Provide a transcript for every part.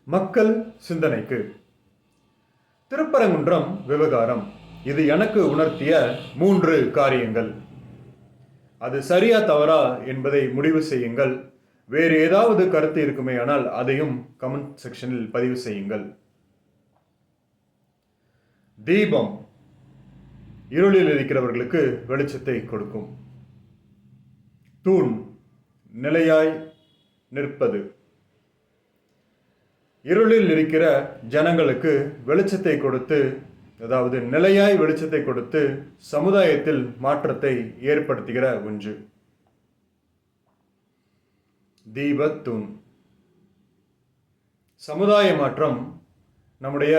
மக்கள் சிந்தனைக்கு திருப்பரங்குன்றம் விவகாரம் இது எனக்கு உணர்த்திய 3 காரியங்கள். அது சரியா தவறா என்பதை முடிவு செய்யுங்கள். வேறு ஏதாவது கருத்து இருக்குமேயானால் அதையும் கமெண்ட் செக்ஷனில் பதிவு செய்யுங்கள். தீபம் இருளில் இருக்கிறவர்களுக்கு வெளிச்சத்தை கொடுக்கும். தூண் நிலையாய் நிற்பது. இருளில் இருக்கிற ஜனங்களுக்கு வெளிச்சத்தை கொடுத்து, அதாவது நிலையாய் வெளிச்சத்தை கொடுத்து சமுதாயத்தில் மாற்றத்தை ஏற்படுத்துகிற ஒன்று. தீபத்தூண். சமுதாய மாற்றம் நம்முடைய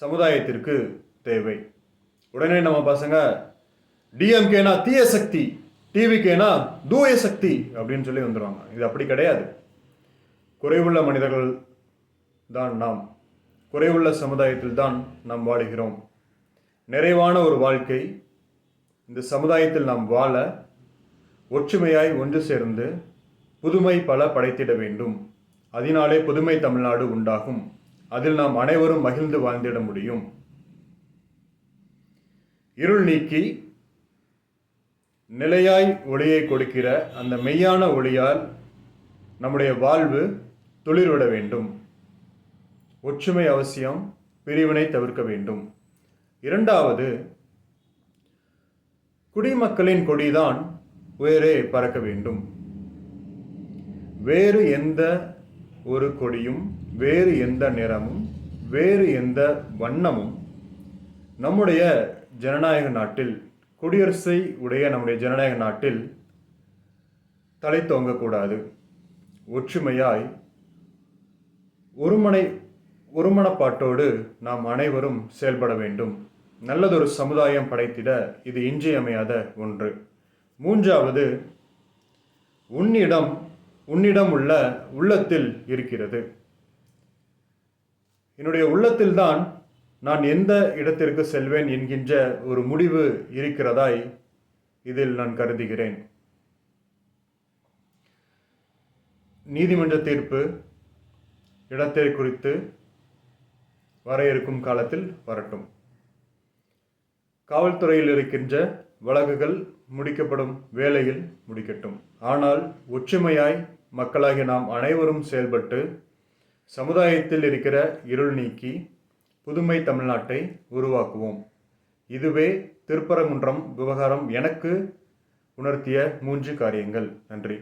சமுதாயத்திற்கு தேவை. உடனே நம்ம பசங்க டிஎம்கேனா தீய சக்தி, டிவிகேனா தூய சக்தி அப்படின்னு சொல்லி வந்துடுவாங்க. இது அப்படி கிடையாது. குறைவுள்ள மனிதர்கள் தான் நாம். குறைவுள்ள சமுதாயத்தில் தான் நாம் வாழுகிறோம். நிறைவான ஒரு வாழ்க்கை இந்த சமுதாயத்தில் நாம் வாழ ஒற்றுமையாய் ஒன்று சேர்ந்து புதுமை பல படைத்திட வேண்டும். அதனாலே புதுமை தமிழ்நாடு உண்டாகும். அதில் நாம் அனைவரும் மகிழ்ந்து வாழ்ந்திட முடியும். இருள் நீக்கி நிலையாய் ஒளியை கொடுக்கிற அந்த மெய்யான ஒளியால் நம்முடைய வாழ்வு துளிர்விட வேண்டும். ஒற்றுமை அவசியம், பிரிவினை தவிர்க்க வேண்டும். இரண்டாவது, குடிமக்களின் கொடிதான் உயரே பறக்க வேண்டும். வேறு எந்த ஒரு கொடியும், வேறு எந்த நிறமும், வேறு எந்த வண்ணமும் நம்முடைய ஜனநாயக நாட்டில், குடியரசை உடைய நம்முடைய ஜனநாயக நாட்டில் தலை தோங்கக்கூடாது. ஒற்றுமையாய் ஒருமனப்பாட்டோடு நாம் அனைவரும் செயல்பட வேண்டும். நல்லதொரு சமுதாயம் படைத்திட இது இன்றியமையாத ஒன்று. மூன்றாவது, உன்னிடம் உள்ள உள்ளத்தில் இருக்கிறது. என்னுடைய உள்ளத்தில்தான் நான் எந்த இடத்திற்கு செல்வேன் என்கின்ற ஒரு முடிவு இருக்கிறதாய் இதில் நான் கருதுகிறேன். நீதிமன்ற தீர்ப்பு இடத்தை குறித்து வர இருக்கும் காலத்தில் வரட்டும். காவல்துறையில் இருக்கின்ற வழக்குகள் முடிக்கப்படும் வேளையில் முடிக்கட்டும். ஆனால் ஒற்றுமையாய் மக்களாகிய நாம் அனைவரும் செயல்பட்டு சமுதாயத்தில் இருக்கிற இருள் நீக்கி புதுமை தமிழ்நாட்டை உருவாக்குவோம். இதுவே திருப்பரங்குன்றம் விவகாரம் எனக்கு உணர்த்திய 3 காரியங்கள். நன்றி.